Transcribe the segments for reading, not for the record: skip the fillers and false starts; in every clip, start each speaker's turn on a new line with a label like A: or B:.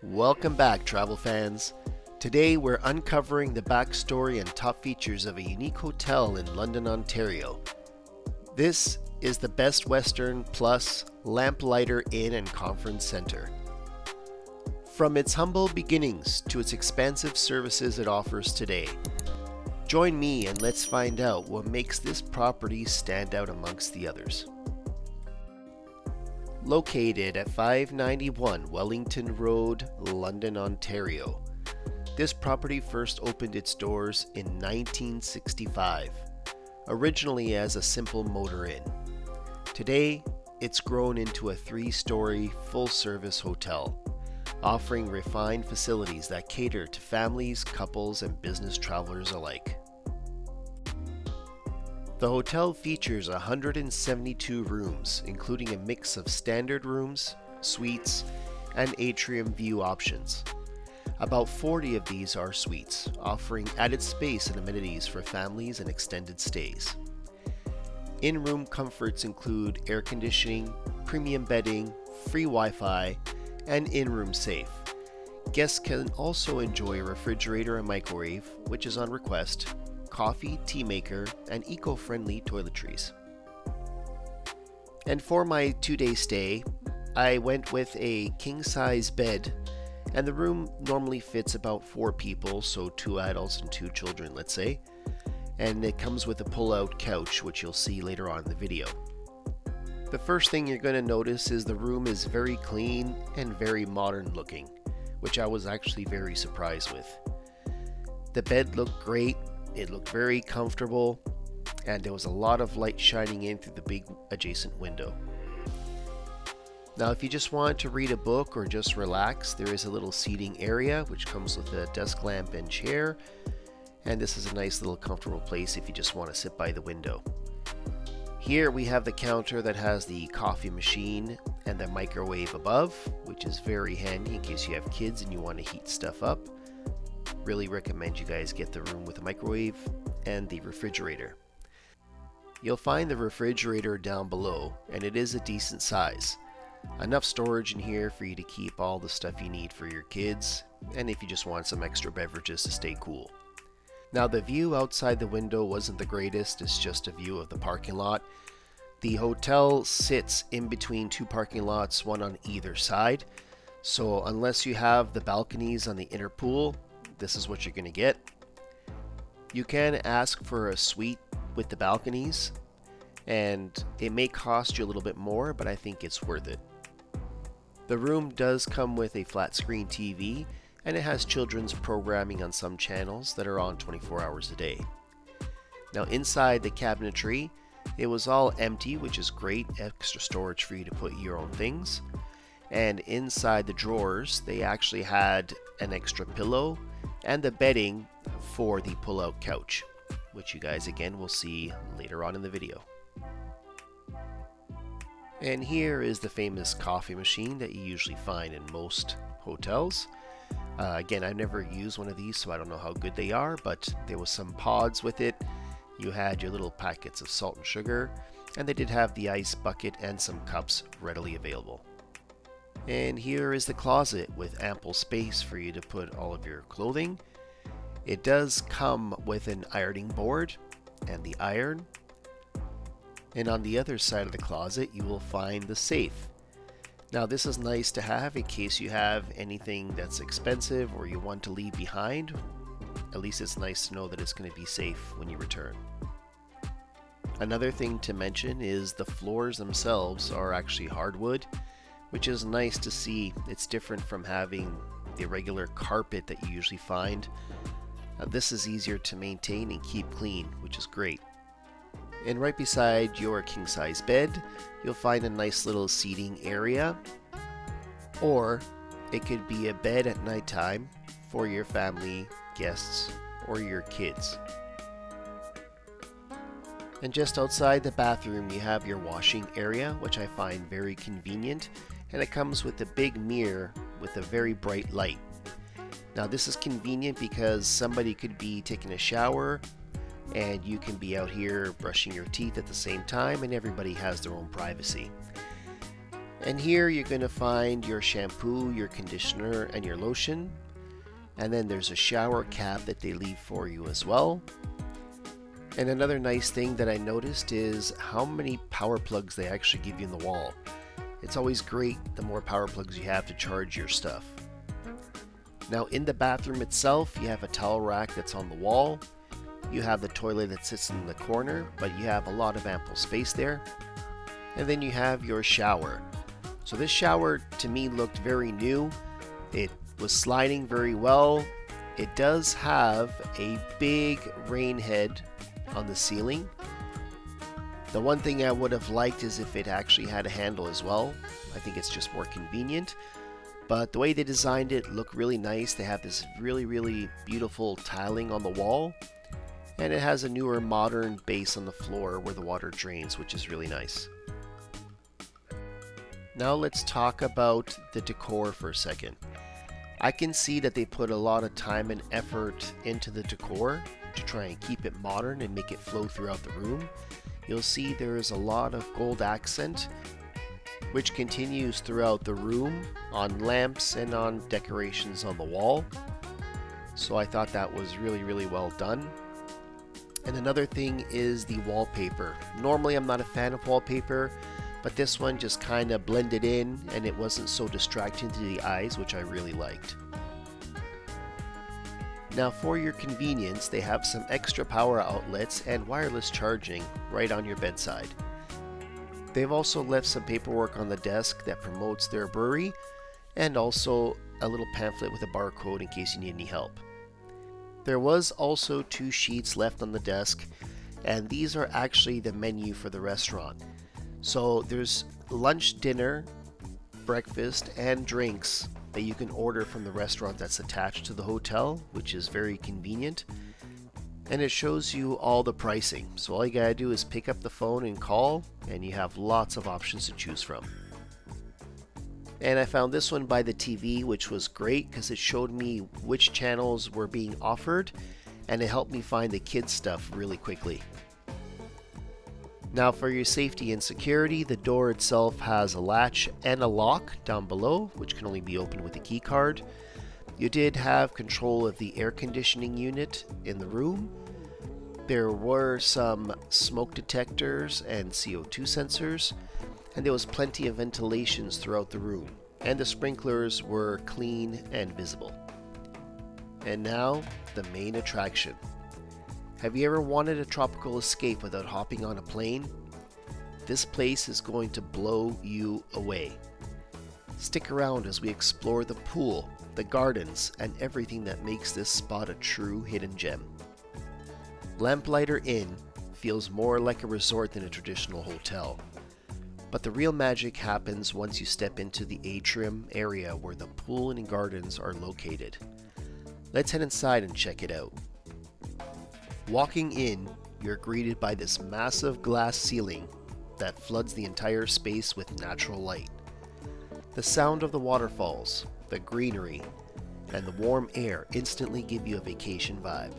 A: Welcome back, travel fans. Today we're uncovering the backstory and top features of a unique hotel in London, Ontario. This is the Best Western Plus Lamplighter Inn and Conference Center. From its humble beginnings to its expansive services it offers today, join me and let's find out what makes this property stand out amongst the others. Located at 591 Wellington Road, London, Ontario. This property first opened its doors in 1965, originally as a simple motor inn. Today, it's grown into a 3-story full-service hotel, offering refined facilities that cater to families, couples, and business travelers alike. The hotel features 172 rooms, including a mix of standard rooms, suites, and atrium view options. About 40 of these are suites, offering added space and amenities for families and extended stays. In-room comforts include air conditioning, premium bedding, free Wi-Fi, and in-room safe. Guests can also enjoy a refrigerator and microwave, which is on request, coffee, tea maker, and eco-friendly toiletries. And for my 2-day stay, I went with a king-size bed, and the room normally fits about 4 people, so 2 adults and 2 children, let's say. And it comes with a pull-out couch, which you'll see later on in the video. The first thing you're going to notice is the room is very clean and very modern looking, which I was actually very surprised with. The bed looked great. It looked very comfortable, and there was a lot of light shining in through the big adjacent window. Now, if you just want to read a book or just relax, there is a little seating area which comes with a desk lamp and chair, and this is a nice little comfortable place if you just want to sit by the window. Here we have the counter that has the coffee machine and the microwave above, which is very handy in case you have kids and you want to heat stuff up. Really recommend you guys get the room with a microwave and the refrigerator. You'll find the refrigerator down below, and it is a decent size. Enough storage in here for you to keep all the stuff you need for your kids, and if you just want some extra beverages to stay cool. Now, the view outside the window wasn't the greatest. It's just a view of the parking lot. The hotel sits in between 2 parking lots, one on either side, so unless you have the balconies on the inner pool, this is what you're going to get. You can ask for a suite with the balconies, and it may cost you a little bit more, but I think it's worth it. The room does come with a flat screen TV, and it has children's programming on some channels that are on 24 hours a day. Now, inside the cabinetry, it was all empty, which is great, extra storage for you to put your own things. And inside the drawers, they actually had an extra pillow and the bedding for the pull-out couch, which you guys again will see later on in the video. And here is the famous coffee machine that you usually find in most hotels. Again, I've never used one of these, so I don't know how good they are, but there was some pods with it. You had your little packets of salt and sugar, and they did have the ice bucket and some cups readily available. And here is the closet with ample space for you to put all of your clothing. It does come with an ironing board and the iron. And on the other side of the closet, you will find the safe. Now, this is nice to have in case you have anything that's expensive or you want to leave behind. At least it's nice to know that it's going to be safe when you return. Another thing to mention is the floors themselves are actually hardwood, which is nice to see. It's different from having the regular carpet that you usually find. This is easier to maintain and keep clean, which is great. And right beside your king-size bed, you'll find a nice little seating area, or it could be a bed at nighttime for your family, guests, or your kids. And just outside the bathroom, you have your washing area, which I find very convenient, and it comes with a big mirror with a very bright light. Now, this is convenient because somebody could be taking a shower and you can be out here brushing your teeth at the same time, and everybody has their own privacy. And here you're going to find your shampoo, your conditioner, and your lotion. And then there's a shower cap that they leave for you as well. And another nice thing that I noticed is how many power plugs they actually give you in the wall. It's always great the more power plugs you have to charge your stuff. Now in the bathroom itself, you have a towel rack that's on the wall. You have the toilet that sits in the corner, but you have a lot of ample space there. And then you have your shower. So this shower to me looked very new. It was sliding very well. It does have a big rain head on the ceiling. The one thing I would have liked is if it actually had a handle as well. I think it's just more convenient. But the way they designed it looked really nice. They have this really beautiful tiling on the wall. And it has a newer modern base on the floor where the water drains, which is really nice. Now let's talk about the decor for a second. I can see that they put a lot of time and effort into the decor to try and keep it modern and make it flow throughout the room. You'll see there is a lot of gold accent which continues throughout the room on lamps and on decorations on the wall. So I thought that was really well done. And another thing is the wallpaper. Normally I'm not a fan of wallpaper, but this one just kind of blended in and it wasn't so distracting to the eyes, which I really liked. Now for your convenience, they have some extra power outlets and wireless charging right on your bedside. They've also left some paperwork on the desk that promotes their brewery, and also a little pamphlet with a barcode in case you need any help. There was also 2 sheets left on the desk, and these are actually the menu for the restaurant. So there's lunch, dinner, breakfast, and drinks that you can order from the restaurant that's attached to the hotel, which is very convenient. And it shows you all the pricing. So all you gotta do is pick up the phone and call, and you have lots of options to choose from. And I found this one by the TV, which was great because it showed me which channels were being offered, and it helped me find the kids stuff really quickly. Now for your safety and security, the door itself has a latch and a lock down below, which can only be opened with a key card. You did have control of the air conditioning unit in the room. There were some smoke detectors and CO2 sensors, and there was plenty of ventilations throughout the room, and the sprinklers were clean and visible. And now, the main attraction. Have you ever wanted a tropical escape without hopping on a plane? This place is going to blow you away. Stick around as we explore the pool, the gardens, and everything that makes this spot a true hidden gem. Lamplighter Inn feels more like a resort than a traditional hotel. But the real magic happens once you step into the ATRIUM area where the pool and gardens are located. Let's head inside and check it out. Walking in, you're greeted by this massive glass ceiling that floods the entire space with natural light. The sound of the waterfalls, the greenery, and the warm air instantly give you a vacation vibe.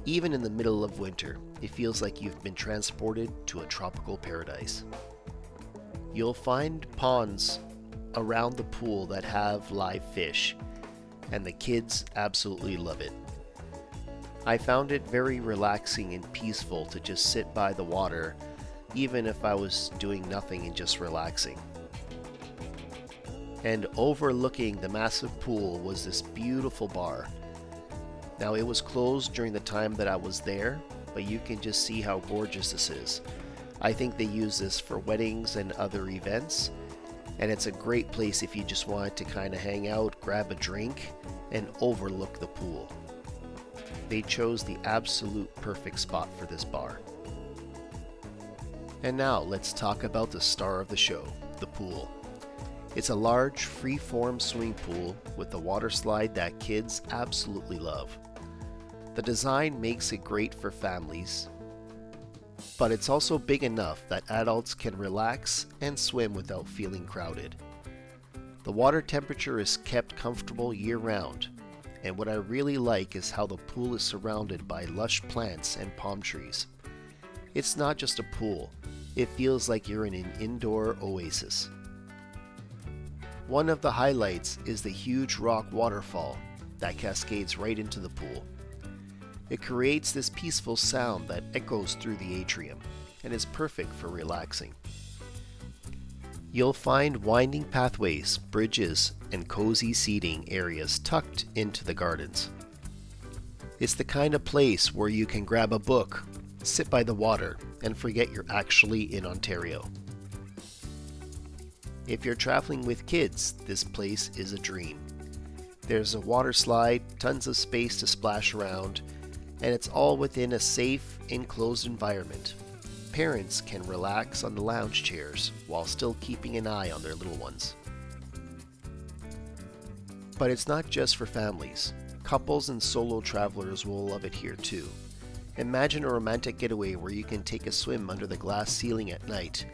A: Even in the middle of winter, it feels like you've been transported to a tropical paradise. You'll find ponds around the pool that have live fish, and the kids absolutely love it. I found it very relaxing and peaceful to just sit by the water, even if I was doing nothing and just relaxing. And overlooking the massive pool was this beautiful bar. Now it was closed during the time that I was there, but you can just see how gorgeous this is. I think they use this for weddings and other events, and it's a great place if you just wanted to kind of hang out, grab a drink, and overlook the pool. They chose the absolute perfect spot for this bar. And now let's talk about the star of the show, the pool. It's a large, free-form swimming pool with a water slide that kids absolutely love. The design makes it great for families, but it's also big enough that adults can relax and swim without feeling crowded. The water temperature is kept comfortable year-round, and what I really like is how the pool is surrounded by lush plants and palm trees. It's not just a pool, it feels like you're in an indoor oasis. One of the highlights is the huge rock waterfall that cascades right into the pool. It creates this peaceful sound that echoes through the atrium and is perfect for relaxing. You'll find winding pathways, bridges, and cozy seating areas tucked into the gardens. It's the kind of place where you can grab a book, sit by the water, and forget you're actually in Ontario. If you're traveling with kids, this place is a dream. There's a water slide, tons of space to splash around, and it's all within a safe, enclosed environment. Parents can relax on the lounge chairs while still keeping an eye on their little ones. But it's not just for families. Couples and solo travelers will love it here too. Imagine a romantic getaway where you can take a swim under the glass ceiling at night,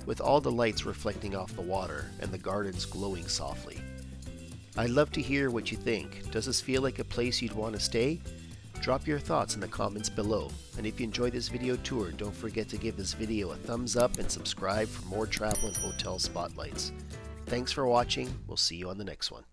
A: with all the lights reflecting off the water and the gardens glowing softly. I'd love to hear what you think. Does this feel like a place you'd want to stay? Drop your thoughts in the comments below, and if you enjoyed this video tour, don't forget to give this video a thumbs up and subscribe for more travel and hotel spotlights. Thanks for watching. We'll see you on the next one.